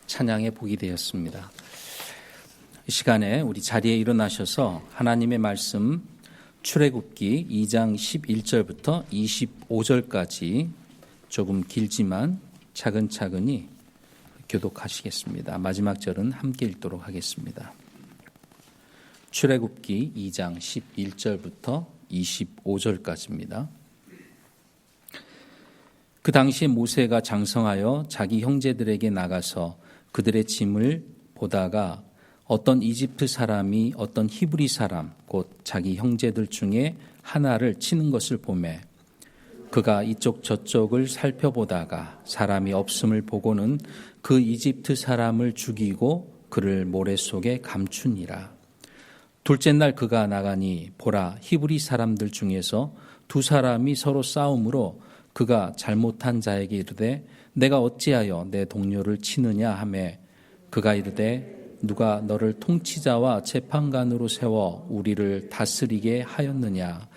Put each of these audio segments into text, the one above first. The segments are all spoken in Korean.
찬양해 보게 되었습니다. 이 시간에 우리 자리에 일어나셔서 하나님의 말씀 출애굽기 2장 11절부터 25절까지 조금 길지만 차근차근히 교독하시겠습니다. 마지막 절은 함께 읽도록 하겠습니다. 출애굽기 2장 11절부터 25절까지입니다. 그 당시에 모세가 장성하여 자기 형제들에게 나가서 그들의 짐을 보다가 어떤 이집트 사람이 어떤 히브리 사람 곧 자기 형제들 중에 하나를 치는 것을 보매 그가 이쪽 저쪽을 살펴보다가 사람이 없음을 보고는 그 이집트 사람을 죽이고 그를 모래 속에 감추니라. 둘째 날 그가 나가니 보라 히브리 사람들 중에서 두 사람이 서로 싸움으로 그가 잘못한 자에게 이르되 내가 어찌하여 내 동료를 치느냐 하매 그가 이르되 누가 너를 통치자와 재판관으로 세워 우리를 다스리게 하였느냐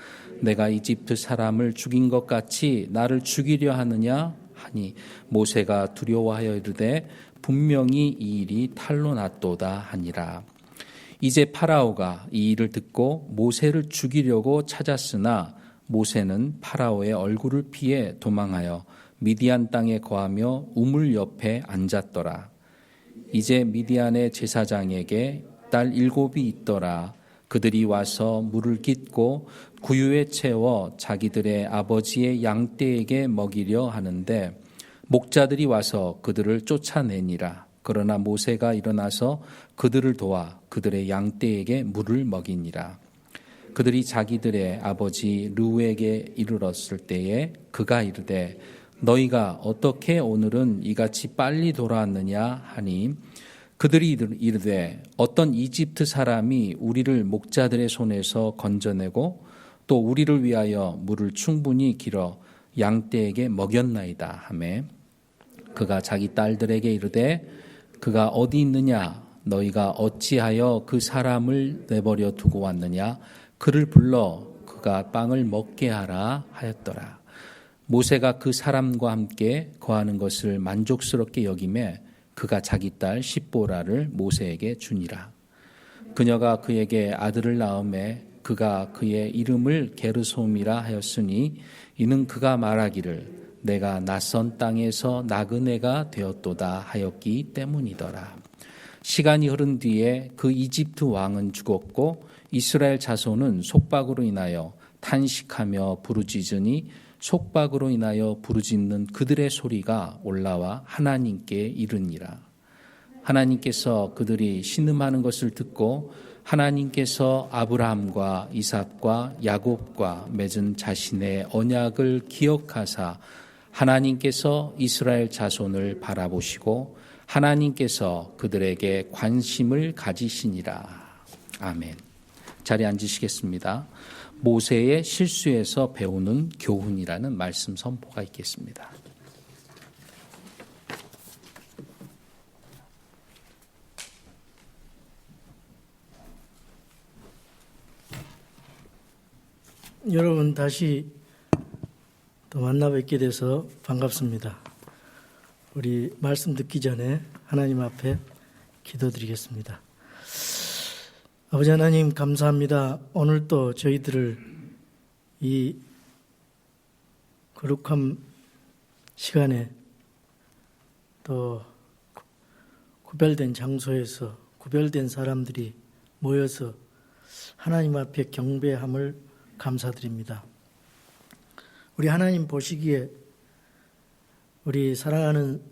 내가 이집트 사람을 죽인 것 같이 나를 죽이려 하느냐 하니 모세가 두려워하여 이르되 분명히 이 일이 탈로 났도다 하니라. 이제 파라오가 이 일을 듣고 모세를 죽이려고 찾았으나 모세는 파라오의 얼굴을 피해 도망하여 미디안 땅에 거하며 우물 옆에 앉았더라. 이제 미디안의 제사장에게 딸 7이 있더라. 그들이 와서 물을 깃고 구유에 채워 자기들의 아버지의 양떼에게 먹이려 하는데 목자들이 와서 그들을 쫓아내니라. 그러나 모세가 일어나서 그들을 도와 그들의 양떼에게 물을 먹이니라. 그들이 자기들의 아버지 르우에게 이르렀을 때에 그가 이르되 너희가 어떻게 오늘은 이같이 빨리 돌아왔느냐 하니 그들이 이르되 어떤 이집트 사람이 우리를 목자들의 손에서 건져내고 또 우리를 위하여 물을 충분히 길어 양떼에게 먹였나이다 하매 그가 자기 딸들에게 이르되 그가 어디 있느냐 너희가 어찌하여 그 사람을 내버려 두고 왔느냐 그를 불러 그가 빵을 먹게 하라 하였더라. 모세가 그 사람과 함께 거하는 것을 만족스럽게 여기매 그가 자기 딸 십보라를 모세에게 주니라. 그녀가 그에게 아들을 낳음에 그가 그의 이름을 게르솜이라 하였으니 이는 그가 말하기를 내가 낯선 땅에서 나그네가 되었도다 하였기 때문이더라. 시간이 흐른 뒤에 그 이집트 왕은 죽었고 이스라엘 자손은 속박으로 인하여 탄식하며 부르짖으니 속박으로 인하여 부르짖는 그들의 소리가 올라와 하나님께 이르니라. 하나님께서 그들이 신음하는 것을 듣고 하나님께서 아브라함과 이삭과 야곱과 맺은 자신의 언약을 기억하사 하나님께서 이스라엘 자손을 바라보시고 하나님께서 그들에게 관심을 가지시니라. 아멘. 자리에 앉으시겠습니다. 모세의 실수에서 배우는 교훈이라는 말씀 선포가 있겠습니다. 여러분 다시 또 만나 뵙게 돼서 반갑습니다. 우리 말씀 듣기 전에 하나님 앞에 기도드리겠습니다. 아버지 하나님 감사합니다. 오늘 또 저희들을 이 거룩한 시간에 또 구별된 장소에서 구별된 사람들이 모여서 하나님 앞에 경배함을 감사드립니다. 우리 하나님 보시기에 우리 사랑하는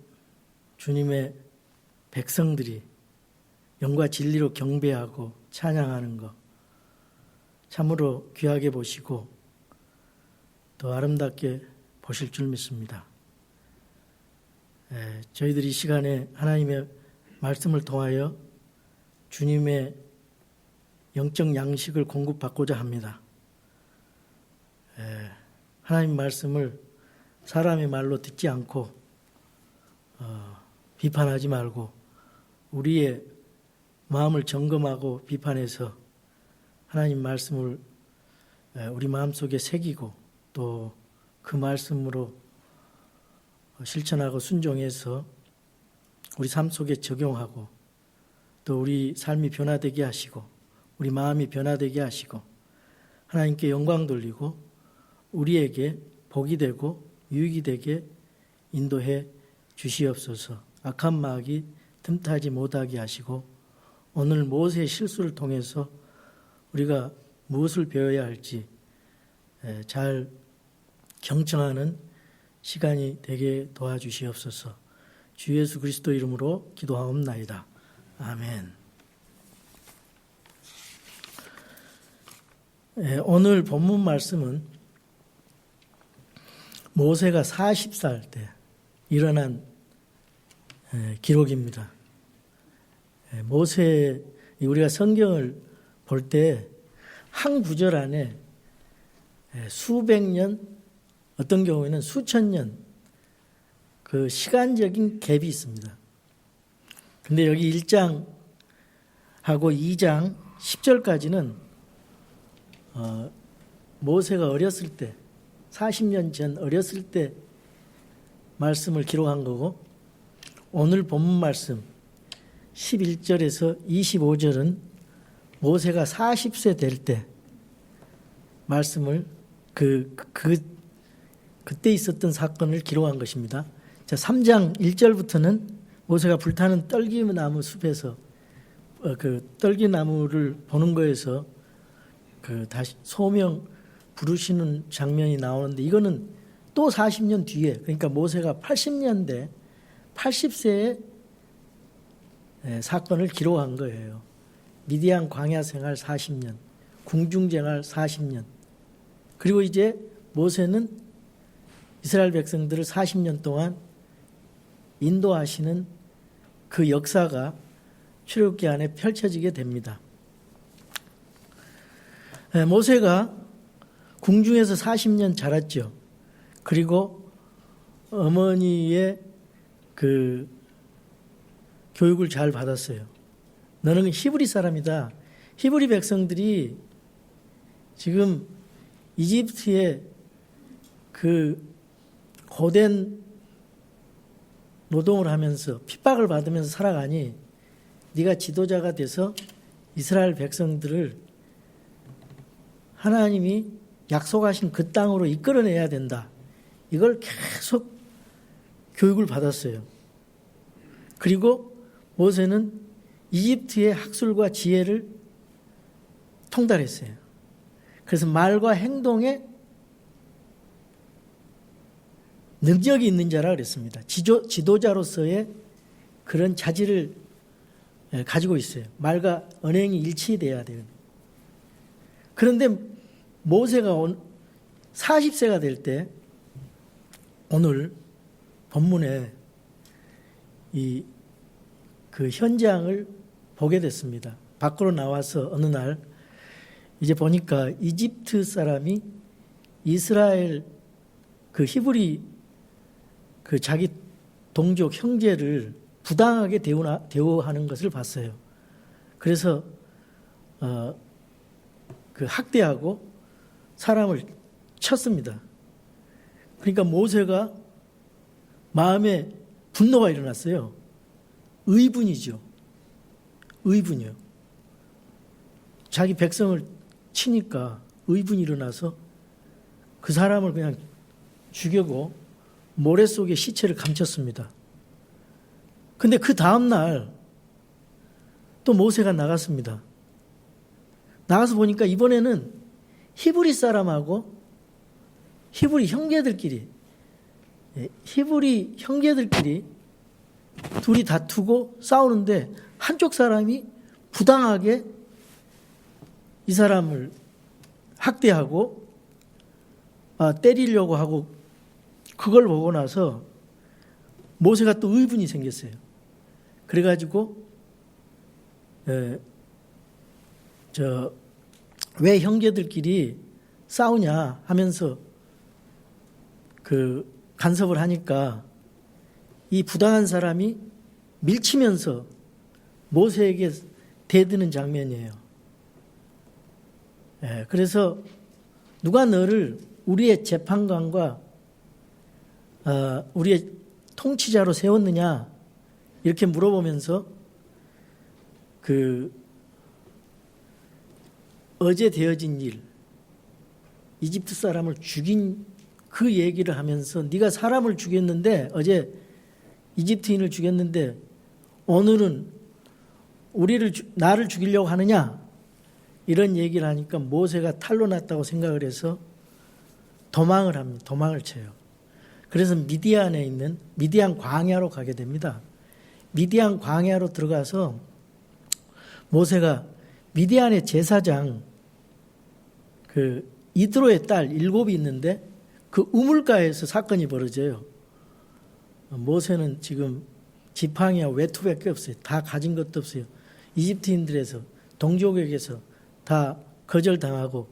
주님의 백성들이 영과 진리로 경배하고 찬양하는 것 참으로 귀하게 보시고 또 아름답게 보실 줄 믿습니다. 저희들이 이 시간에 하나님의 말씀을 통하여 주님의 영적 양식을 공급받고자 합니다. 하나님 말씀을 사람의 말로 듣지 않고 비판하지 말고 우리의 마음을 점검하고 비판해서 하나님 말씀을 우리 마음속에 새기고 또 그 말씀으로 실천하고 순종해서 우리 삶 속에 적용하고 또 우리 삶이 변화되게 하시고 우리 마음이 변화되게 하시고 하나님께 영광 돌리고 우리에게 복이 되고 유익이 되게 인도해 주시옵소서. 악한 마귀 틈타지 못하게 하시고 오늘 모세의 실수를 통해서 우리가 무엇을 배워야 할지 잘 경청하는 시간이 되게 도와주시옵소서. 주 예수 그리스도 이름으로 기도하옵나이다. 아멘. 오늘 본문 말씀은 모세가 40살 때 일어난 기록입니다. 모세, 우리가 성경을 볼 때 한 구절 안에 수백 년, 어떤 경우에는 수천 년 그 시간적인 갭이 있습니다. 근데 여기 1장하고 2장 10절까지는 모세가 어렸을 때 40년 전 어렸을 때 말씀을 기록한 거고 오늘 본문 말씀 11절에서 25절은 모세가 40세 될 때 말씀을 그때 있었던 사건을 기록한 것입니다. 자, 3장 1절부터는 모세가 불타는 떨기나무 숲에서 그 떨기나무를 보는 거에서 다시 소명 부르시는 장면이 나오는데 이거는 또 40년 뒤에 그러니까 모세가 80년대 80세의 사건을 기록한 거예요. 미디안 광야 생활 40년, 궁중 생활 40년. 그리고 이제 모세는 이스라엘 백성들을 40년 동안 인도하시는 그 역사가 출애굽기 안에 펼쳐지게 됩니다. 모세가 궁중에서 40년 자랐죠. 그리고 어머니의 그 교육을 잘 받았어요. 너는 히브리 사람이다. 히브리 백성들이 지금 이집트의 그 고된 노동을 하면서 핍박을 받으면서 살아가니 네가 지도자가 돼서 이스라엘 백성들을 하나님이 약속하신 그 땅으로 이끌어내야 된다. 이걸 계속 교육을 받았어요. 그리고 모세는 이집트의 학술과 지혜를 통달했어요. 그래서 말과 행동에 능력이 있는 자라 그랬습니다. 지도자로서의 그런 자질을 가지고 있어요. 말과 언행이 일치돼야 돼요. 그런데 모세가 40세가 될 때 오늘 본문에 그 현장을 보게 됐습니다. 밖으로 나와서 어느 날 이제 보니까 이집트 사람이 이스라엘 그 히브리 그 자기 동족 형제를 부당하게 대우하는 것을 봤어요. 그래서 그 학대하고 사람을 쳤습니다. 그러니까 모세가 마음에 분노가 일어났어요. 의분이죠. 의분이요. 자기 백성을 치니까 의분이 일어나서 그 사람을 그냥 죽이고 모래 속에 시체를 감췄습니다. 근데 그 다음날 또 모세가 나갔습니다. 나가서 보니까 이번에는 히브리 사람하고 히브리 형제들끼리 둘이 다투고 싸우는데 한쪽 사람이 부당하게 이 사람을 학대하고 때리려고 하고 그걸 보고 나서 모세가 또 의분이 생겼어요. 그래가지고 왜 형제들끼리 싸우냐 하면서 그 간섭을 하니까 이 부당한 사람이 밀치면서 모세에게 대드는 장면이에요. 그래서 누가 너를 우리의 재판관과 우리의 통치자로 세웠느냐 이렇게 물어보면서 어제 되어진 일, 이집트 사람을 죽인 그 얘기를 하면서 네가 사람을 죽였는데 어제 이집트인을 죽였는데 오늘은 나를 죽이려고 하느냐, 이런 얘기를 하니까 모세가 탈로 났다고 생각을 해서 도망을 합니다. 도망을 쳐요. 그래서 미디안에 있는 미디안 광야로 가게 됩니다. 미디안 광야로 들어가서 모세가 미디안의 제사장 이드로의 딸 7이 있는데 그 우물가에서 사건이 벌어져요. 모세는 지금 지팡이와 외투밖에 없어요. 다 가진 것도 없어요. 이집트인들에서 동족에게서 다 거절당하고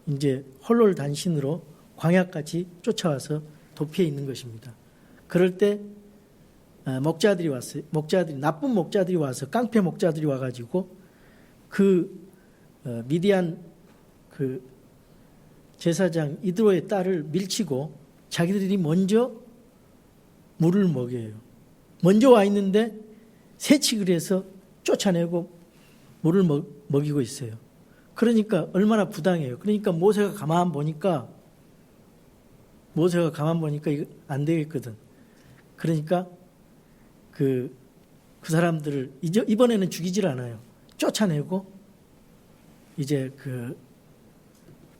이제 홀로 단신으로 광야까지 쫓아와서 도피해 있는 것입니다. 그럴 때 목자들이 왔어요. 나쁜 목자들이 와서, 깡패 목자들이 와가지고 미디안 제사장 이드로의 딸을 밀치고 자기들이 먼저 물을 먹여요. 먼저 와 있는데 세칙을 해서 쫓아내고 물을 먹이고 있어요. 그러니까 얼마나 부당해요. 그러니까 모세가 가만 보니까 이거 안 되겠거든. 그러니까 그 사람들을 이번에는 죽이질 않아요. 쫓아내고 이제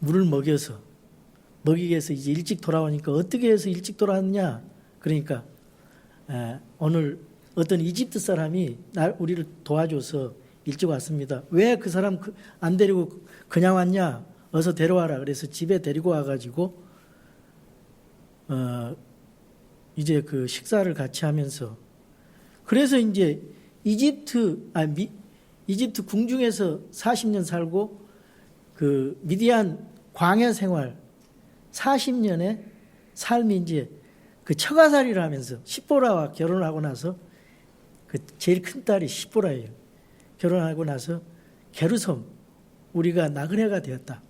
물을 먹이기 위해서 이제 일찍 돌아오니까 어떻게 해서 일찍 돌아왔느냐? 그러니까 오늘 어떤 이집트 사람이 우리를 도와줘서 일찍 왔습니다. 왜 그 사람 안 데리고 그냥 왔냐? 어서 데려와라. 그래서 집에 데리고 와가지고 이제 식사를 같이 하면서, 그래서 이제 이집트 궁중에서 40년 살고 미디안 광야 생활 40년의 삶이 이제 처가살이를 하면서 시보라와 결혼을 하고 나서 제일 큰 딸이 시보라예요. 결혼하고 나서 게르솜, 우리가 나그네가 되었다,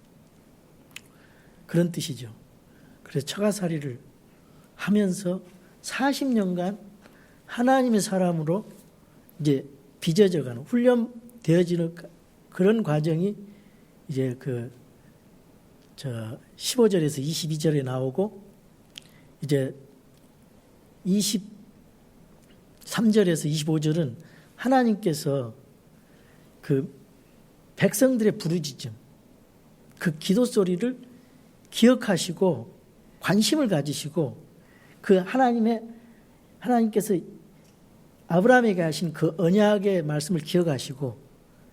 그런 뜻이죠. 그래서 처가살이를 하면서 40년간 하나님의 사람으로 이제 빚어져가는, 훈련되어지는 그런 과정이 이제 15절에서 22절에 나오고, 이제 23절에서 25절은 하나님께서 백성들의 부르짖음, 기도 소리를 기억하시고 관심을 가지시고 하나님께서 아브라함에게 하신 언약의 말씀을 기억하시고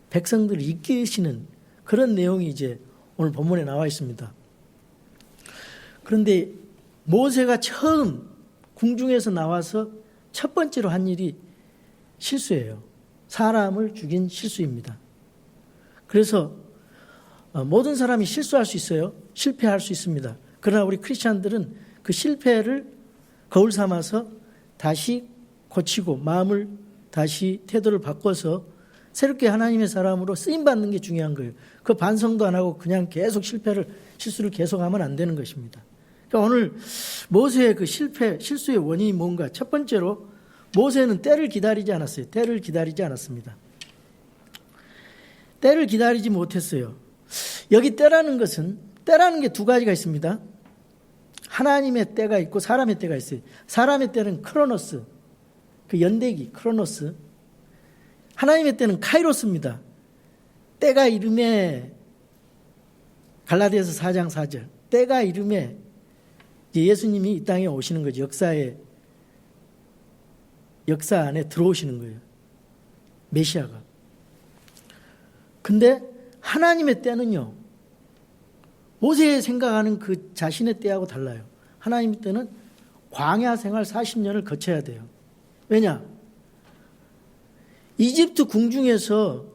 백성들을 이끄시는 그런 내용이 이제 오늘 본문에 나와 있습니다. 그런데 모세가 처음 궁중에서 나와서 첫 번째로 한 일이 실수예요. 사람을 죽인 실수입니다. 그래서 모든 사람이 실수할 수 있어요. 실패할 수 있습니다. 그러나 우리 크리스찬들은 그 실패를 거울 삼아서 다시 고치고 마음을 다시 태도를 바꿔서 새롭게 하나님의 사람으로 쓰임받는 게 중요한 거예요. 반성도 안 하고 그냥 계속 실수를 계속하면 안 되는 것입니다. 그러니까 오늘 모세의 실수의 원인이 뭔가? 첫 번째로 모세는 때를 기다리지 않았어요. 때를 기다리지 않았습니다. 때를 기다리지 못했어요. 여기 때라는 게 두 가지가 있습니다. 하나님의 때가 있고 사람의 때가 있어요. 사람의 때는 크로노스, 연대기 크로노스. 하나님의 때는 카이로스입니다. 때가 이름에, 갈라디아서 4장 4절, 때가 이름에 예수님이 이 땅에 오시는 거죠. 역사 안에 들어오시는 거예요. 메시아가. 근데 하나님의 때는요, 모세의 생각하는 자신의 때하고 달라요. 하나님의 때는 광야 생활 40년을 거쳐야 돼요. 왜냐? 이집트 궁중에서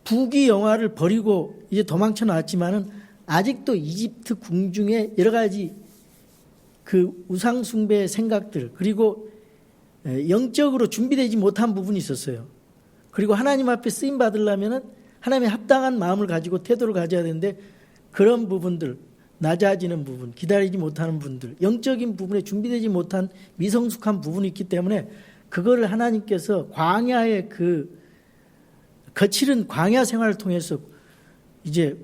부귀 영화를 버리고 이제 도망쳐 나왔지만은 아직도 이집트 궁중에 여러 가지 우상 숭배의 생각들, 그리고 영적으로 준비되지 못한 부분이 있었어요. 그리고 하나님 앞에 쓰임 받으려면은 하나님의 합당한 마음을 가지고 태도를 가져야 되는데, 그런 부분들, 낮아지는 부분, 기다리지 못하는 분들, 영적인 부분에 준비되지 못한 미성숙한 부분이 있기 때문에 그거를 하나님께서 광야의 그 거칠은 광야 생활을 통해서 이제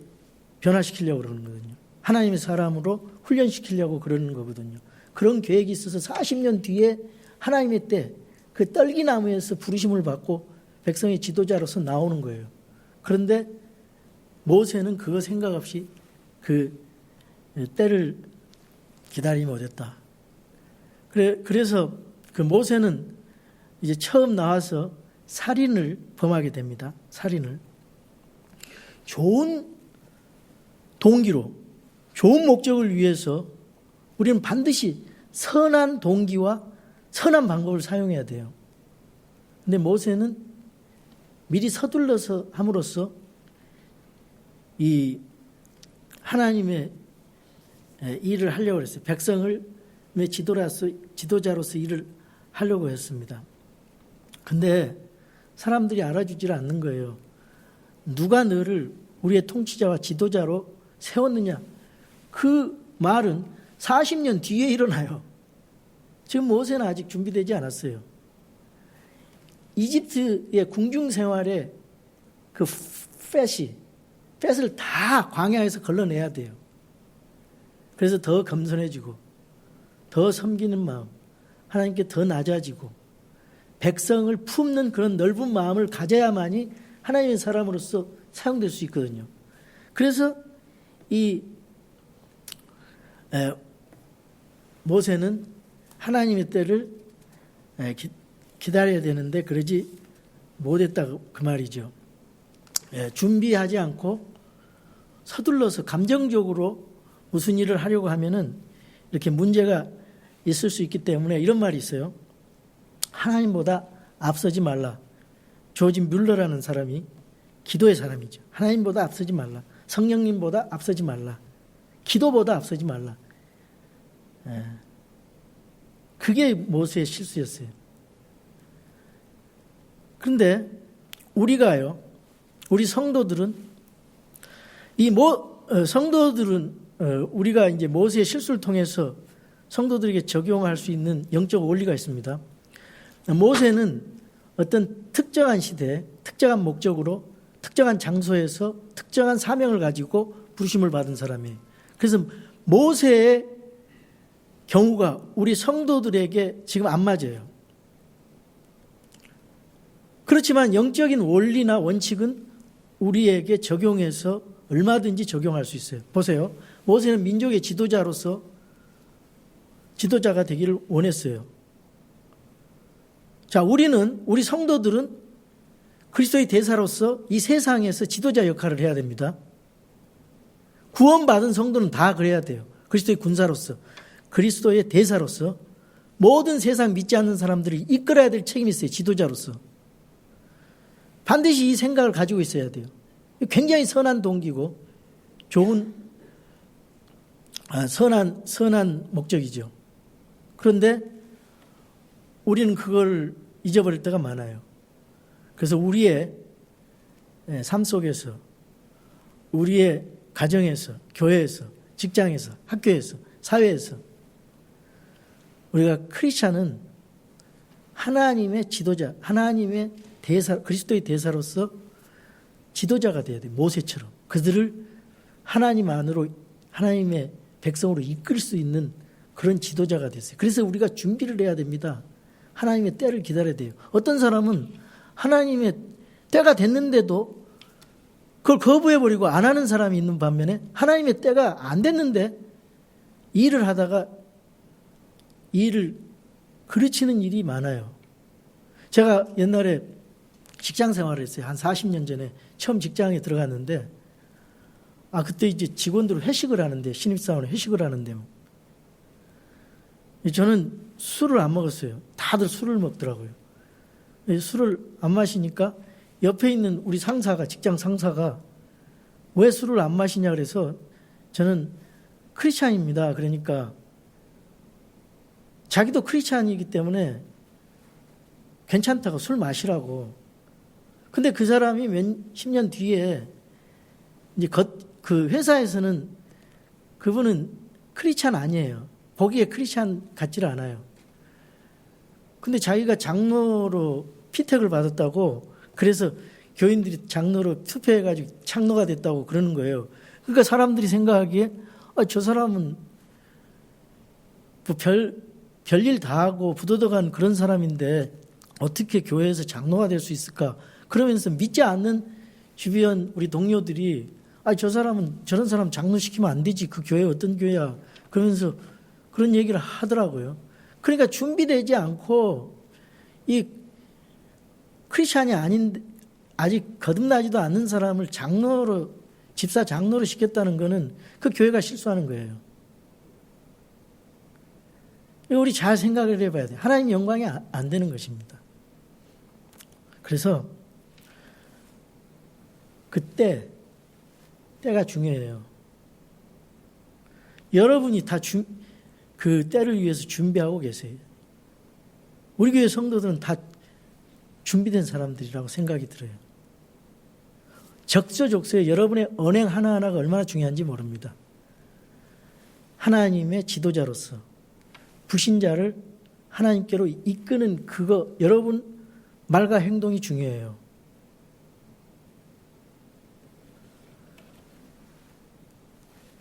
변화시키려고 그러는 거거든요. 하나님의 사람으로 훈련시키려고 그러는 거거든요. 그런 계획이 있어서 40년 뒤에 하나님의 때 그 떨기나무에서 부르심을 받고 백성의 지도자로서 나오는 거예요. 그런데 모세는 그거 생각 없이 그 때를 기다리지 못했다. 그래서 그 모세는 이제 처음 나와서 살인을 범하게 됩니다. 살인을. 좋은 동기로, 좋은 목적을 위해서 우리는 반드시 선한 동기와 선한 방법을 사용해야 돼요. 근데 모세는 미리 서둘러서 함으로써 이 하나님의 일을 하려고 했어요. 백성을 지도자로서 일을 하려고 했습니다. 근데 사람들이 알아주질 않는 거예요. 누가 너를 우리의 통치자와 지도자로 세웠느냐? 그 말은 40년 뒤에 일어나요. 지금 모세는 아직 준비되지 않았어요. 이집트의 궁중 생활에 그 팻을 다 광야에서 걸러내야 돼요. 그래서 더 겸손해지고 더 섬기는 마음, 하나님께 더 낮아지고 백성을 품는 그런 넓은 마음을 가져야만이 하나님의 사람으로서 사용될 수 있거든요. 그래서 이 모세는 하나님의 때를 기다려야 되는데 그러지 못했다 그 말이죠. 준비하지 않고 서둘러서 감정적으로 무슨 일을 하려고 하면은 이렇게 문제가 있을 수 있기 때문에 이런 말이 있어요. 하나님보다 앞서지 말라. 조지 뮬러라는 사람이 기도의 사람이죠. 하나님보다 앞서지 말라. 성령님보다 앞서지 말라. 기도보다 앞서지 말라. 그게 모세의 실수였어요. 그런데 우리가요, 우리 성도들은 우리가 이제 모세의 실수를 통해서 성도들에게 적용할 수 있는 영적 원리가 있습니다. 모세는 어떤 특정한 시대에 특정한 목적으로 특정한 장소에서 특정한 사명을 가지고 부르심을 받은 사람이에요. 그래서 모세의 경우가 우리 성도들에게 지금 안 맞아요. 그렇지만 영적인 원리나 원칙은 우리에게 적용해서 얼마든지 적용할 수 있어요. 보세요. 모세는 민족의 지도자로서 지도자가 되기를 원했어요. 자, 우리 성도들은 그리스도의 대사로서 이 세상에서 지도자 역할을 해야 됩니다. 구원받은 성도는 다 그래야 돼요. 그리스도의 군사로서, 그리스도의 대사로서 모든 세상 믿지 않는 사람들을 이끌어야 될 책임이 있어요. 지도자로서. 반드시 이 생각을 가지고 있어야 돼요. 굉장히 선한 동기고 좋은 선한 목적이죠. 그런데 우리는 그걸 잊어버릴 때가 많아요. 그래서 우리의 삶 속에서, 우리의 가정에서, 교회에서, 직장에서, 학교에서, 사회에서 우리가 크리스찬은 하나님의 지도자, 하나님의 대사, 그리스도의 대사로서 지도자가 돼야 돼요. 모세처럼. 그들을 하나님 안으로, 하나님의 백성으로 이끌 수 있는 그런 지도자가 됐어요. 그래서 우리가 준비를 해야 됩니다. 하나님의 때를 기다려야 돼요. 어떤 사람은 하나님의 때가 됐는데도 그걸 거부해버리고 안 하는 사람이 있는 반면에 하나님의 때가 안 됐는데 일을 하다가 일을 그르치는 일이 많아요. 제가 옛날에 직장 생활을 했어요. 한 40년 전에 처음 직장에 들어갔는데 그때 이제 직원들 회식을 하는데, 신입사원 회식을 하는데 저는 술을 안 먹었어요. 다들 술을 먹더라고요. 술을 안 마시니까 옆에 있는 우리 상사가, 직장 상사가 왜 술을 안 마시냐 그래서 저는 크리스찬입니다. 그러니까 자기도 크리스찬이기 때문에 괜찮다고 술 마시라고. 근데 그 사람이 십 년 뒤에 이제 그 회사에서는 그분은 크리스찬 아니에요. 보기에 크리스찬 같지를 않아요. 근데 자기가 장로로 피택을 받았다고 그래서 교인들이 장로로 투표해가지고 장로가 됐다고 그러는 거예요. 그러니까 사람들이 생각하기에 저 사람은 뭐 별일 다 하고 부도덕한 그런 사람인데 어떻게 교회에서 장로가 될 수 있을까? 그러면서 믿지 않는 주변 우리 동료들이 저 사람은 저런 사람 장로시키면 안 되지. 그 교회 어떤 교회야. 그러면서 그런 얘기를 하더라고요. 그러니까 준비되지 않고 이 크리스찬이 아닌데 아직 거듭나지도 않는 사람을 장로로 집사 장로로 시켰다는 것은 그 교회가 실수하는 거예요. 우리 잘 생각을 해봐야 돼요. 하나님 영광이 안 되는 것입니다. 그래서 그때 때가 중요해요. 여러분이 다 그 때를 위해서 준비하고 계세요. 우리 교회 성도들은 다 준비된 사람들이라고 생각이 들어요. 적서적소에 여러분의 언행 하나하나가 얼마나 중요한지 모릅니다. 하나님의 지도자로서 불신자를 하나님께로 이끄는 그거 여러분 말과 행동이 중요해요.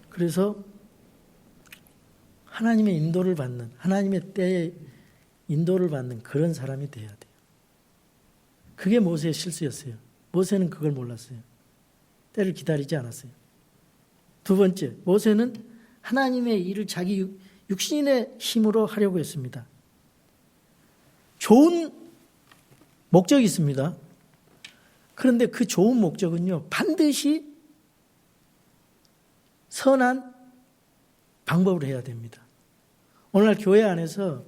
그래서 하나님의 인도를 받는 하나님의 때에 인도를 받는 그런 사람이 돼야 돼요. 그게 모세의 실수였어요. 모세는 그걸 몰랐어요. 때를 기다리지 않았어요. 두 번째, 모세는 하나님의 일을 자기 육신의 힘으로 하려고 했습니다. 좋은 목적이 있습니다. 그런데 그 좋은 목적은요, 반드시 선한 방법으로 해야 됩니다. 오늘날 교회 안에서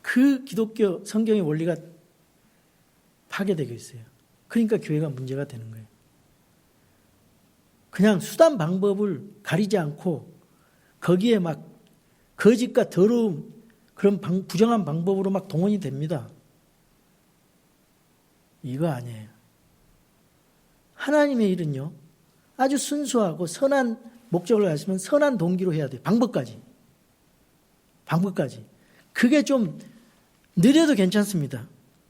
그 기독교 성경의 원리가 파괴되고 있어요. 그러니까 교회가 문제가 되는 거예요. 그냥 수단 방법을 가리지 않고 거기에 막 거짓과 더러움 그런 부정한 방법으로 막 동원이 됩니다. 이거 아니에요. 하나님의 일은요, 아주 순수하고 선한 목적을 가지면 선한 동기로 해야 돼요. 방법까지. 그게 좀 느려도 괜찮습니다.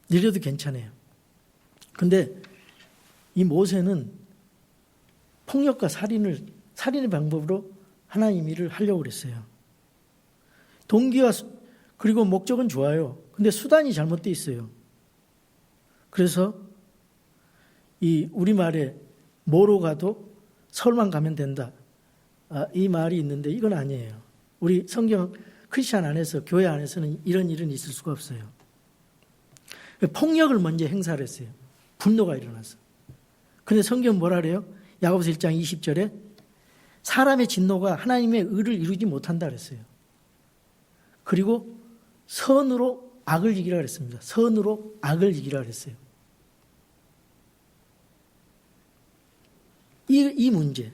느려도 괜찮아요. 근데 이 모세는 폭력과 살인의 방법으로 하나님 일을 하려고 그랬어요. 동기와 그리고 목적은 좋아요. 근데 수단이 잘못되어 있어요. 그래서 이 우리말에 뭐로 가도 서울만 가면 된다. 이 말이 있는데 이건 아니에요. 우리 성경 크리스천 안에서 교회 안에서는 이런 일은 있을 수가 없어요. 폭력을 먼저 행사를 했어요. 분노가 일어나서. 근데 성경 뭐라 그래요? 야고보서 1장 20절에 사람의 진노가 하나님의 의를 이루지 못한다 그랬어요. 그리고 선으로 악을 이기라 그랬습니다. 선으로 악을 이기라 그랬어요. 이 문제.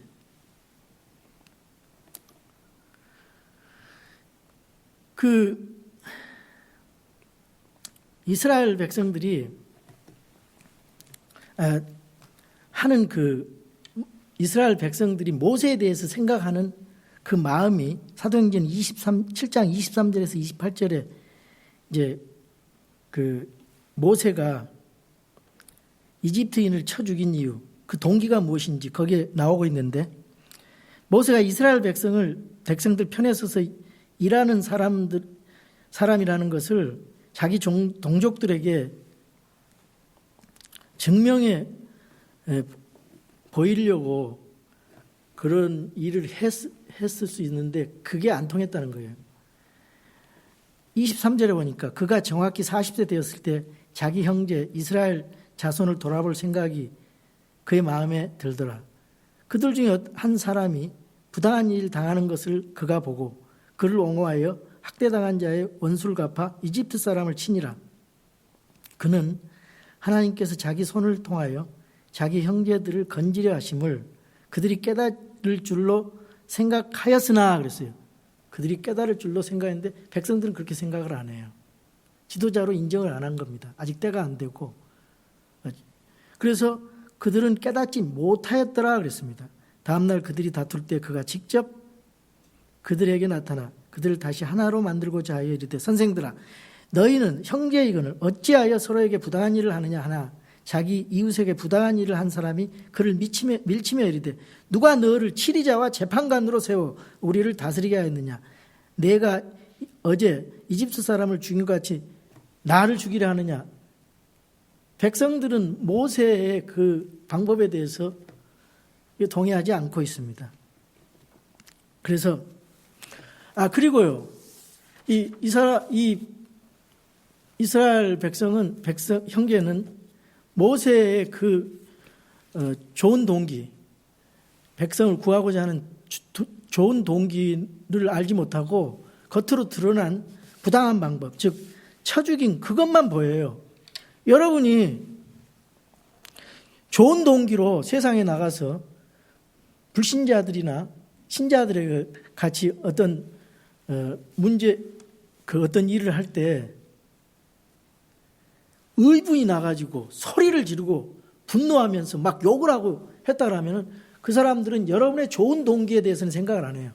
이스라엘 백성들이 하는 이스라엘 백성들이 모세에 대해서 생각하는 그 마음이 사도행전 7장 23절에서 28절에 이제 모세가 이집트인을 쳐 죽인 이유, 그 동기가 무엇인지 거기에 나오고 있는데, 모세가 이스라엘 백성들 편에 서서 일하는 사람이라는 것을 자기 동족들에게 증명해 보이려고 그런 일을 했을 수 있는데 그게 안 통했다는 거예요. 23절에 보니까 그가 정확히 40세 되었을 때 자기 형제 이스라엘 자손을 돌아볼 생각이 그의 마음에 들더라. 그들 중에 한 사람이 부당한 일 당하는 것을 그가 보고 그를 옹호하여 학대당한 자의 원수를 갚아 이집트 사람을 치니라. 그는 하나님께서 자기 손을 통하여 자기 형제들을 건지려 하심을 그들이 깨달을 줄로 생각하였으나 그랬어요. 그들이 깨달을 줄로 생각했는데 백성들은 그렇게 생각을 안 해요. 지도자로 인정을 안 한 겁니다. 아직 때가 안 되고. 그래서 그들은 깨닫지 못하였더라 그랬습니다. 다음날 그들이 다툴 때 그가 직접 그들에게 나타나 그들을 다시 하나로 만들고자 하여 이르되 선생들아 너희는 형제이건을 어찌하여 서로에게 부당한 일을 하느냐 하나 자기 이웃에게 부당한 일을 한 사람이 그를 밀치며 이르되 누가 너를 치리자와 재판관으로 세워 우리를 다스리게 하였느냐. 내가 어제 이집트 사람을 죽인 것 같이 나를 죽이려 하느냐. 백성들은 모세의 그 방법에 대해서 동의하지 않고 있습니다. 그래서 그리고요, 이 이스라엘 형제는 모세의 그 좋은 동기, 백성을 구하고자 하는 좋은 동기를 알지 못하고 겉으로 드러난 부당한 방법, 즉 쳐 죽인 그것만 보여요. 여러분이 좋은 동기로 세상에 나가서 불신자들이나 신자들에게 같이 어떤 어떤 일을 할 때 의분이 나가지고 소리를 지르고 분노하면서 막 욕을 하고 했다라면 그 사람들은 여러분의 좋은 동기에 대해서는 생각을 안 해요.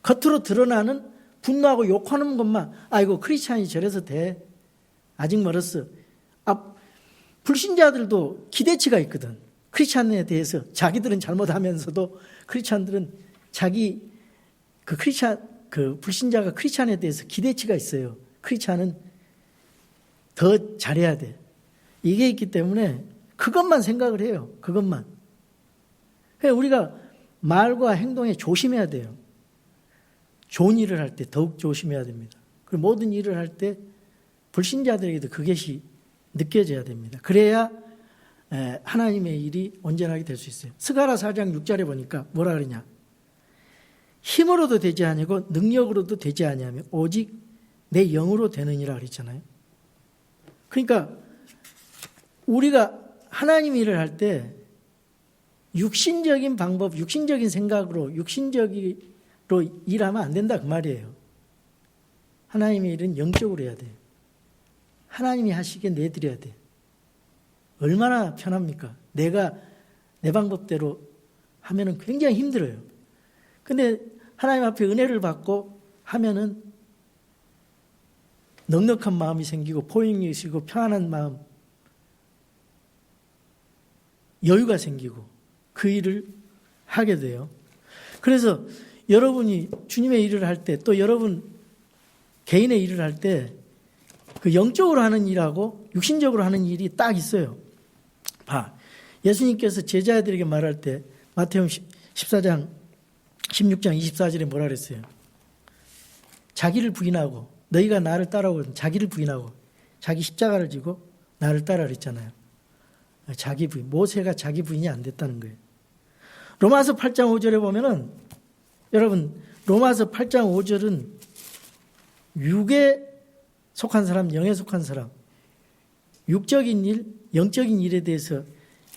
겉으로 드러나는 분노하고 욕하는 것만, 아이고 크리스찬이 저래서 돼, 아직 멀었어. 불신자들도 기대치가 있거든. 크리스찬에 대해서 자기들은 잘못하면서도 크리스찬들은 불신자가 크리스찬에 대해서 기대치가 있어요. 크리스찬은 더 잘해야 돼. 이게 있기 때문에 그것만 생각을 해요. 그것만. 우리가 말과 행동에 조심해야 돼요. 좋은 일을 할 때 더욱 조심해야 됩니다. 그리고 모든 일을 할 때 불신자들에게도 그것이 느껴져야 됩니다. 그래야 하나님의 일이 온전하게 될 수 있어요. 스가랴 4장 6절에 보니까 뭐라 그러냐. 힘으로도 되지 아니고 능력으로도 되지 아니하며 오직 내 영으로 되느니라 그랬잖아요. 그러니까 우리가 하나님 일을 할 때 육신적인 방법, 육신적인 생각으로 육신적으로 일하면 안 된다 그 말이에요. 하나님의 일은 영적으로 해야 돼요. 하나님이 하시게 내드려야 돼요. 얼마나 편합니까? 내가 내 방법대로 하면은 굉장히 힘들어요. 근데 하나님 앞에 은혜를 받고 하면은 넉넉한 마음이 생기고 포용력이 생기고 평안한 마음, 여유가 생기고 그 일을 하게 돼요. 그래서 여러분이 주님의 일을 할 때 또 여러분 개인의 일을 할 때 그 영적으로 하는 일하고 육신적으로 하는 일이 딱 있어요. 예수님께서 제자들에게 말할 때 마태복음 16장 24절에 뭐라 그랬어요? 자기를 부인하고 너희가 나를 따라오거든 자기를 부인하고 자기 십자가를 지고 나를 따라 그랬잖아요. 자기 부인, 모세가 자기 부인이 안 됐다는 거예요. 로마서 8장 5절에 보면은 여러분 로마서 8장 5절은 육에 속한 사람, 영에 속한 사람, 육적인 일, 영적인 일에 대해서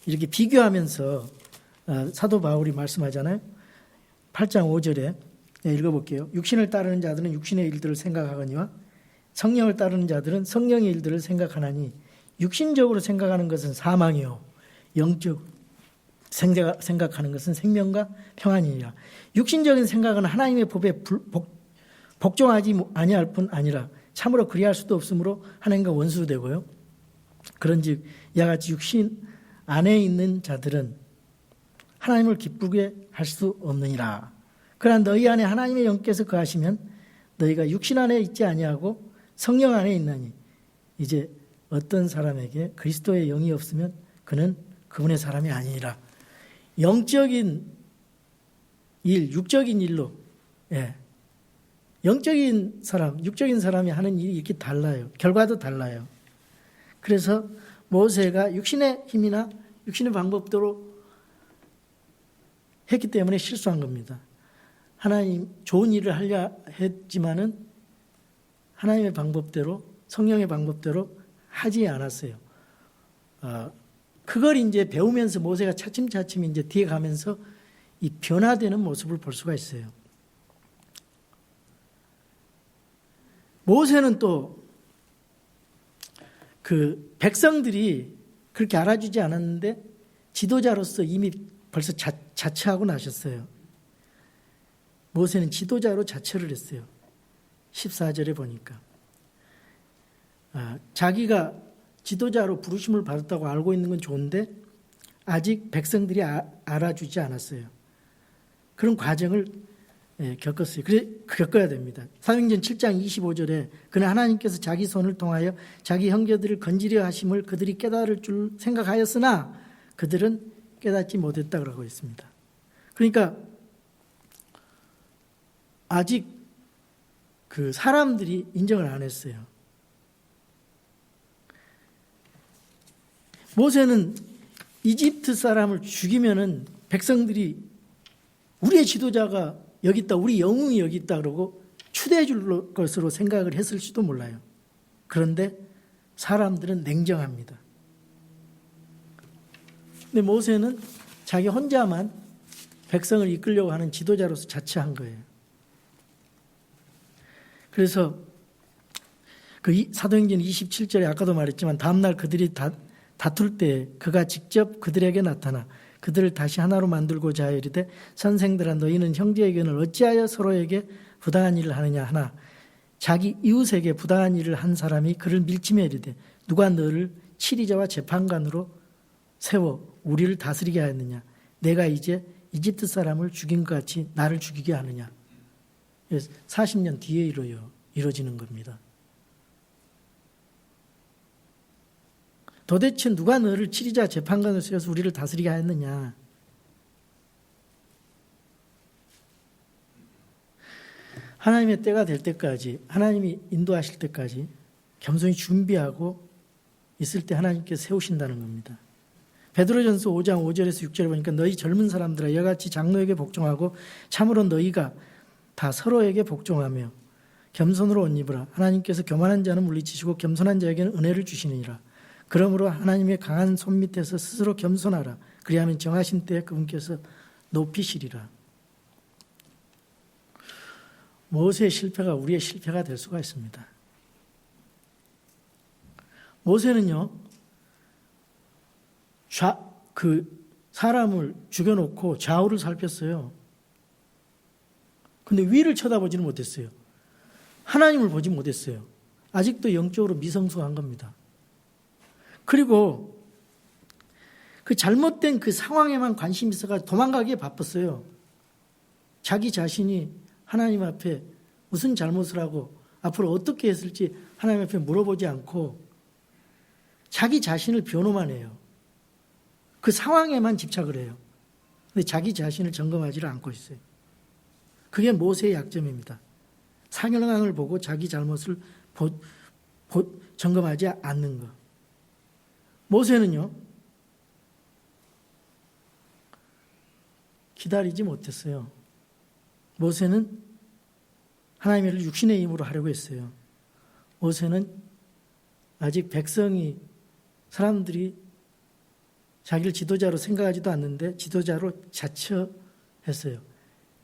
이렇게 비교하면서 사도 바울이 말씀하잖아요. 8장 5절에 읽어볼게요. 육신을 따르는 자들은 육신의 일들을 생각하거니와 성령을 따르는 자들은 성령의 일들을 생각하나니 육신적으로 생각하는 것은 사망이요 영적 생각하는 것은 생명과 평안이니라. 육신적인 생각은 하나님의 법에 복종하지 아니할 뿐 아니라 참으로 그리할 수도 없으므로 하나님과 원수되고요. 그런즉 이와 같이 육신 안에 있는 자들은 하나님을 기쁘게 할 수 없느니라. 그러나 너희 안에 하나님의 영께서 거하시면 너희가 육신 안에 있지 아니하고 성령 안에 있나니 이제 어떤 사람에게 그리스도의 영이 없으면 그는 그분의 사람이 아니니라. 영적인 일, 육적인 일로 영적인 사람, 육적인 사람이 하는 일이 이렇게 달라요. 결과도 달라요. 그래서 모세가 육신의 힘이나 육신의 방법대로 했기 때문에 실수한 겁니다. 하나님 좋은 일을 하려 했지만은 하나님의 방법대로 성령의 방법대로 하지 않았어요. 그걸 이제 배우면서 모세가 차츰차츰 이제 뒤에 가면서 이 변화되는 모습을 볼 수가 있어요. 모세는 또 그 백성들이 그렇게 알아주지 않았는데 지도자로서 이미 벌써 자처하고 나셨어요. 모세는 지도자로 자처를 했어요. 14절에 보니까. 자기가 지도자로 부르심을 받았다고 알고 있는 건 좋은데 아직 백성들이 알아주지 않았어요. 그런 과정을 겪었어요. 그래 겪어야 됩니다. 사도행전 7장 25절에 그는 하나님께서 자기 손을 통하여 자기 형제들을 건지려 하심을 그들이 깨달을 줄 생각하였으나 그들은 깨닫지 못했다고 했습니다. 그러니까 아직 그 사람들이 인정을 안 했어요. 모세는 이집트 사람을 죽이면은 백성들이 우리의 지도자가 여기 있다, 우리 영웅이 여기 있다 그러고 추대해 줄 것으로 생각을 했을지도 몰라요. 그런데 사람들은 냉정합니다. 근데 모세는 자기 혼자만 백성을 이끌려고 하는 지도자로서 자처한 거예요. 그래서 그 사도행전 27절에 아까도 말했지만 다음날 그들이 다툴 때 그가 직접 그들에게 나타나 그들을 다시 하나로 만들고자 하여 이르되 선생들아 너희는 형제의 견을 어찌하여 서로에게 부당한 일을 하느냐 하나 자기 이웃에게 부당한 일을 한 사람이 그를 밀치며 이르되 누가 너를 치리자와 재판관으로 세워 우리를 다스리게 하였느냐 내가 이제 이집트 사람을 죽인 것 같이 나를 죽이게 하느냐. 40년 뒤에 이루어지는 겁니다. 도대체 누가 너를 치리자 재판관으로 세워서 우리를 다스리게 하였느냐. 하나님의 때가 될 때까지, 하나님이 인도하실 때까지 겸손히 준비하고 있을 때 하나님께서 세우신다는 겁니다. 베드로전서 5장 5절에서 6절에 보니까 너희 젊은 사람들아 이와 같이 장로에게 복종하고 참으로 너희가 다 서로에게 복종하며 겸손으로 옷 입으라. 하나님께서 교만한 자는 물리치시고 겸손한 자에게는 은혜를 주시느니라. 그러므로 하나님의 강한 손 밑에서 스스로 겸손하라. 그리하면 정하신 때에 그분께서 높이시리라. 모세의 실패가 우리의 실패가 될 수가 있습니다. 모세는요, 사람을 죽여놓고 좌우를 살폈어요. 근데 위를 쳐다보지는 못했어요. 하나님을 보지 못했어요. 아직도 영적으로 미성숙한 겁니다. 그리고 그 잘못된 그 상황에만 관심이 있어가지고 도망가기에 바빴어요. 자기 자신이 하나님 앞에 무슨 잘못을 하고 앞으로 어떻게 했을지 하나님 앞에 물어보지 않고 자기 자신을 변호만 해요. 그 상황에만 집착을 해요. 근데 자기 자신을 점검하지를 않고 있어요. 그게 모세의 약점입니다. 상황을 보고 자기 잘못을 점검하지 않는 것. 모세는요, 기다리지 못했어요. 모세는 하나님의 일을 육신의 힘으로 하려고 했어요. 모세는 아직 사람들이 자기를 지도자로 생각하지도 않는데 지도자로 자처했어요.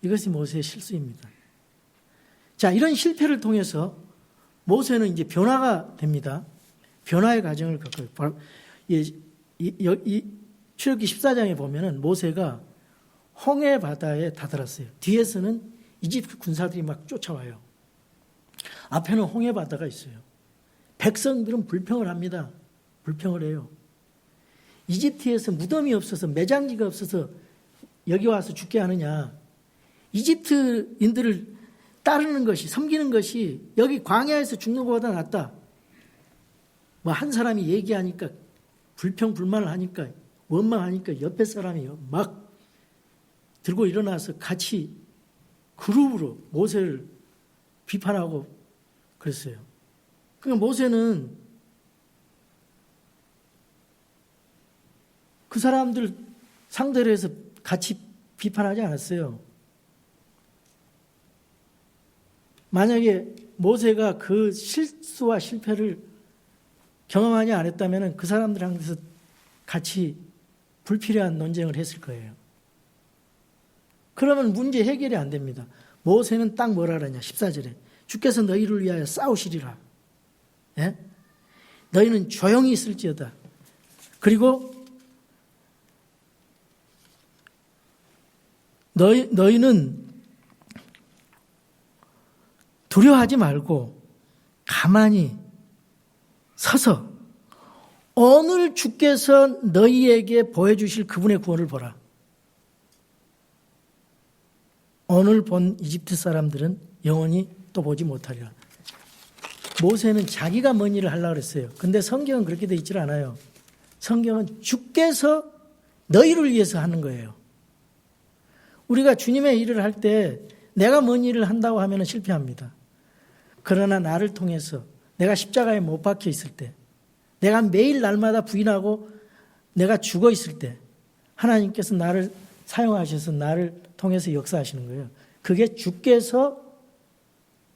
이것이 모세의 실수입니다. 자, 이런 실패를 통해서 모세는 이제 변화가 됩니다. 변화의 과정을 겪어요. 출애굽기 14장에 보면은 모세가 홍해 바다에 다다랐어요. 뒤에서는 이집트 군사들이 막 쫓아와요. 앞에는 홍해 바다가 있어요. 백성들은 불평을 합니다. 불평을 해요. 이집트에서 무덤이 없어서 매장지가 없어서 여기 와서 죽게 하느냐. 이집트인들을 따르는 것이, 섬기는 것이 여기 광야에서 죽는 것보다 낫다. 뭐 한 사람이 얘기하니까 불평 불만을 하니까 원망하니까 옆에 사람이요 막 들고 일어나서 같이 그룹으로 모세를 비판하고 그랬어요. 그러니까 모세는 그 사람들 상대로 해서 같이 비판하지 않았어요. 만약에 모세가 그 실수와 실패를 경험하지 않았다면 그 사람들한테서 같이 불필요한 논쟁을 했을 거예요. 그러면 문제 해결이 안 됩니다. 모세는 딱 뭐라 그러냐 14절에 주께서 너희를 위하여 싸우시리라. 예? 너희는 조용히 있을지어다. 그리고 너희는 두려워하지 말고 가만히 서서 오늘 주께서 너희에게 보여주실 그분의 구원을 보라. 오늘 본 이집트 사람들은 영원히 또 보지 못하리라. 모세는 자기가 뭔 일을 하려고 그랬어요. 근데 성경은 그렇게 돼 있질 않아요. 성경은 주께서 너희를 위해서 하는 거예요. 우리가 주님의 일을 할 때 내가 뭔 일을 한다고 하면 실패합니다. 그러나 나를 통해서 내가 십자가에 못 박혀 있을 때, 내가 매일 날마다 부인하고 내가 죽어 있을 때 하나님께서 나를 사용하셔서 나를 통해서 역사하시는 거예요. 그게 주께서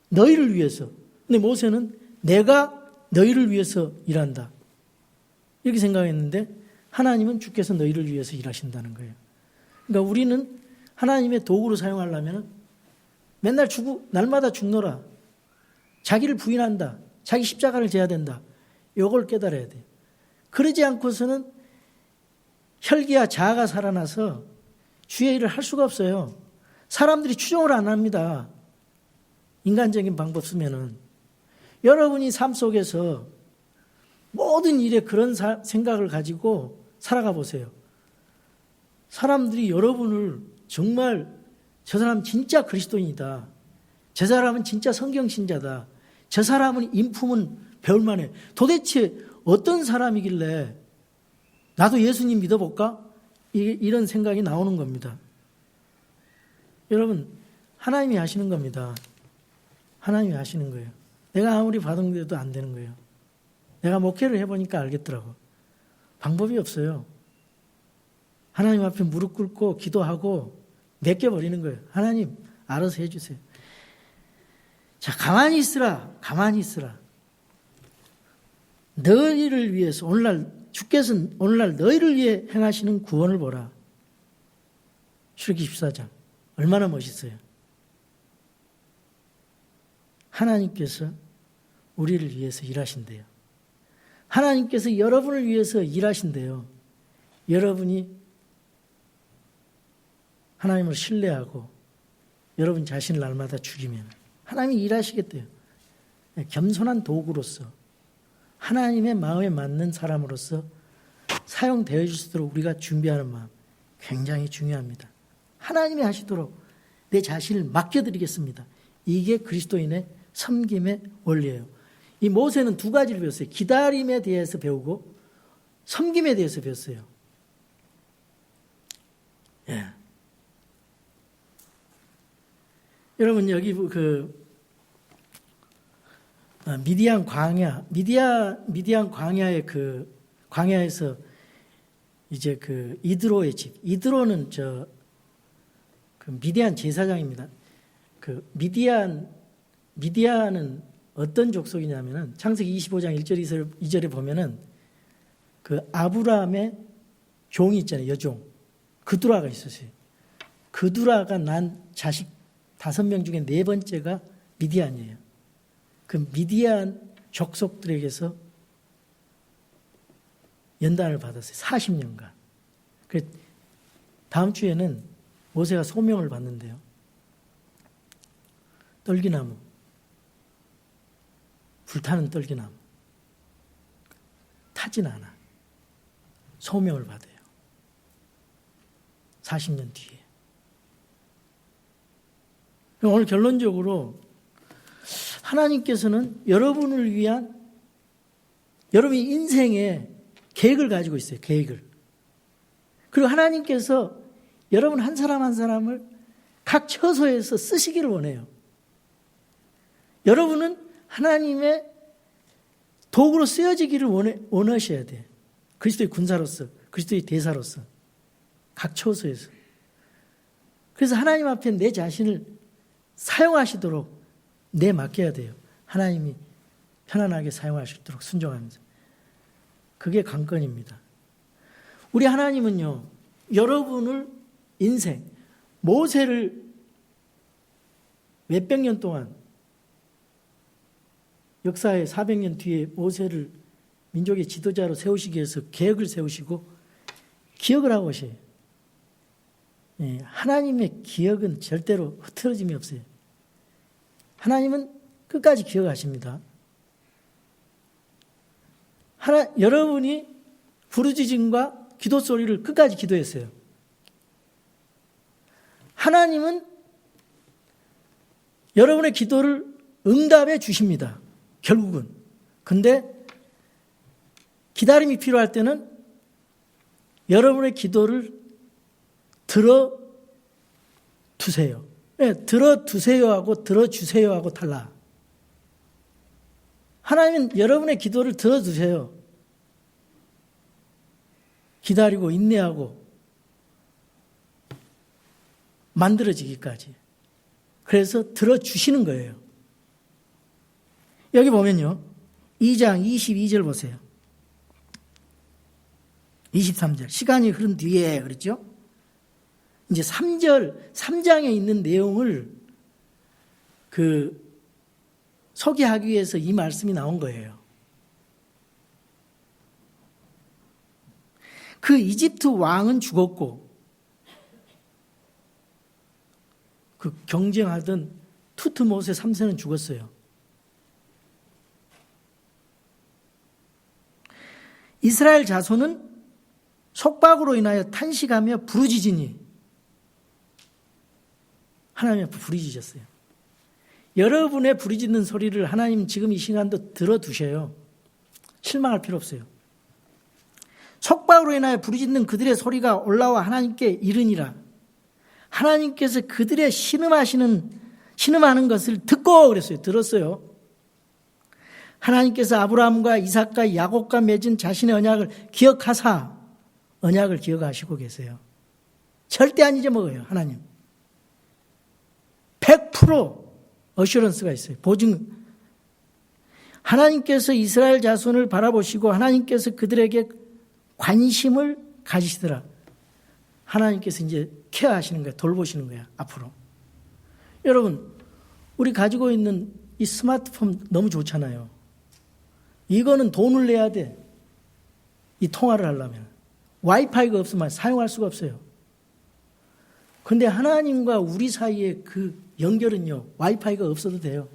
너희를 위해서. 근데 모세는 내가 너희를 위해서 일한다, 이렇게 생각했는데 하나님은 주께서 너희를 위해서 일하신다는 거예요. 그러니까 우리는 하나님의 도구로 사용하려면 맨날 날마다 죽노라, 자기를 부인한다, 자기 십자가를 져야 된다, 이걸 깨달아야 돼요. 그러지 않고서는 혈기와 자아가 살아나서 주의 일을 할 수가 없어요. 사람들이 추종을 안 합니다. 인간적인 방법 쓰면은. 여러분이 삶 속에서 모든 일에 그런 생각을 가지고 살아가 보세요. 사람들이 여러분을 정말 저 사람 진짜 그리스도인이다, 저 사람은 진짜 성경신자다, 저 사람은 인품은 배울만해, 도대체 어떤 사람이길래 나도 예수님 믿어볼까? 이런 생각이 나오는 겁니다. 여러분, 하나님이 하시는 겁니다. 하나님이 하시는 거예요. 내가 아무리 바둥대도 안 되는 거예요. 내가 목회를 해보니까 알겠더라고. 방법이 없어요. 하나님 앞에 무릎 꿇고 기도하고 맡겨버리는 거예요. 하나님 알아서 해주세요. 자, 가만히 있으라, 가만히 있으라. 너희를 위해서 주께서 오늘날 너희를 위해 행하시는 구원을 보라. 출애굽기 14장 얼마나 멋있어요. 하나님께서 우리를 위해서 일하신대요. 하나님께서 여러분을 위해서 일하신대요. 여러분이 하나님을 신뢰하고 여러분 자신을 날마다 죽이면 하나님이 일하시겠대요. 겸손한 도구로서 하나님의 마음에 맞는 사람으로서 사용되어 줄 수 있도록 우리가 준비하는 마음 굉장히 중요합니다. 하나님이 하시도록 내 자신을 맡겨드리겠습니다. 이게 그리스도인의 섬김의 원리예요. 이 모세는 두 가지를 배웠어요. 기다림에 대해서 배우고 섬김에 대해서 배웠어요. 예. 여러분, 여기 미디안 광야의 광야에서 이제 이드로의 집, 이드로는 미디안 제사장입니다. 미디안은 어떤 족속이냐면은 창세기 25장 1절 2절에 보면은 아브라함의 종이 있잖아요, 여종. 그두라가 있었어요. 그두라가 난 자식 5명 중에 4번째가 미디안이에요. 그 미디안 족속들에게서 연단을 받았어요. 40년간. 다음 주에는 모세가 소명을 받는데요. 떨기나무, 불타는 떨기나무, 타진 않아. 소명을 받아요. 40년 뒤에. 오늘 결론적으로 하나님께서는 여러분을 위한 여러분의 인생에 계획을 가지고 있어요. 계획을. 그리고 하나님께서 여러분 한 사람 한 사람을 각 처소에서 쓰시기를 원해요. 여러분은 하나님의 도구로 쓰여지기를 원하셔야 돼요. 그리스도의 군사로서, 그리스도의 대사로서, 각 처소에서. 그래서 하나님 앞에 내 자신을 사용하시도록 맡겨야 돼요. 하나님이 편안하게 사용하시도록 순종하면서. 그게 관건입니다. 우리 하나님은요, 여러분을 인생, 모세를 몇백 년 동안 역사의 400년 뒤에 모세를 민족의 지도자로 세우시기 위해서 계획을 세우시고 기억을 하고 오셔요. 하나님의 기억은 절대로 흐트러짐이 없어요. 하나님은 끝까지 기억하십니다. 여러분이 부르짖음과 기도 소리를 끝까지 기도했어요. 하나님은 여러분의 기도를 응답해 주십니다. 결국은. 근데 기다림이 필요할 때는 여러분의 기도를 들어두세요. 네, 들어두세요하고 들어주세요하고 달라. 하나님은 여러분의 기도를 들어두세요. 기다리고 인내하고 만들어지기까지. 그래서 들어주시는 거예요. 여기 보면요. 2장 22절 보세요. 23절. 시간이 흐른 뒤에 그랬죠? 이제 3장에 있는 내용을 소개하기 위해서 이 말씀이 나온 거예요. 그 이집트 왕은 죽었고 그 경쟁하던 투트모세 3세는 죽었어요. 이스라엘 자손은 속박으로 인하여 탄식하며 부르짖으니 하나님 앞에 부르짖었어요. 여러분의 부르짖는 소리를 하나님 지금 이 시간도 들어두셔요. 실망할 필요 없어요. 속박으로 인하여 부르짖는 그들의 소리가 올라와 하나님께 이르니라. 하나님께서 그들의 신음하는 것을 듣고 그랬어요. 들었어요. 하나님께서 아브라함과 이삭과 야곱과 맺은 자신의 언약을 기억하사 언약을 기억하시고 계세요. 절대 안 잊어먹어요. 하나님. 100% 어슈런스가 있어요. 보증. 하나님께서 이스라엘 자손을 바라보시고 하나님께서 그들에게 관심을 가지시더라. 하나님께서 이제 케어하시는 거예요. 돌보시는 거예요. 앞으로. 여러분, 우리 가지고 있는 이 스마트폰 너무 좋잖아요. 이거는 돈을 내야 돼. 이 통화를 하려면. 와이파이가 없으면 사용할 수가 없어요. 그런데 하나님과 우리 사이의 그 연결은요. 와이파이가 없어도 돼요.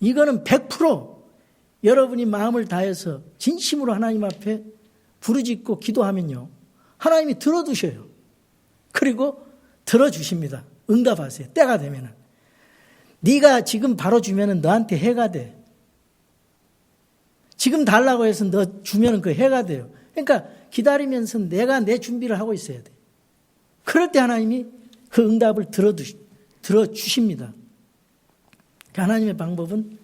이거는 100% 여러분이 마음을 다해서 진심으로 하나님 앞에 부르짖고 기도하면요. 하나님이 들어두셔요. 그리고 들어주십니다. 응답하세요. 때가 되면은. 네가 지금 바로 주면은 너한테 해가 돼. 지금 달라고 해서 너 주면은 그 해가 돼요. 그러니까 기다리면서 내가 내 준비를 하고 있어야 돼. 그럴 때 하나님이 그 응답을 들어주십니다. 하나님의 방법은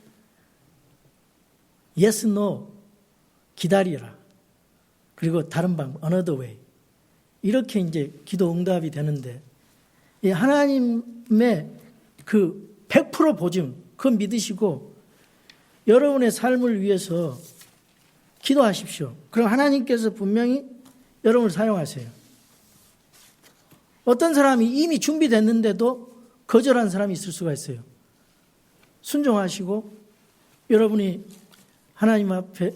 yes, no, 기다리라. 그리고 다른 방법, another way. 이렇게 이제 기도 응답이 되는데, 하나님의 그 100% 보증, 그거 믿으시고, 여러분의 삶을 위해서 기도하십시오. 그럼 하나님께서 분명히 여러분을 사용하세요. 어떤 사람이 이미 준비됐는데도 거절한 사람이 있을 수가 있어요. 순종하시고 여러분이 하나님 앞에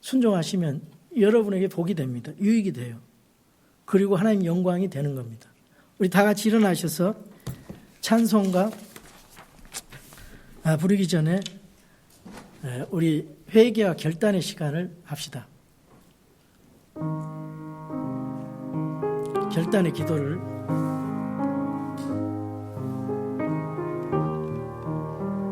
순종하시면 여러분에게 복이 됩니다. 유익이 돼요. 그리고 하나님 영광이 되는 겁니다. 우리 다 같이 일어나셔서 찬송가 부르기 전에 우리 회개와 결단의 시간을 합시다. 결단의 기도를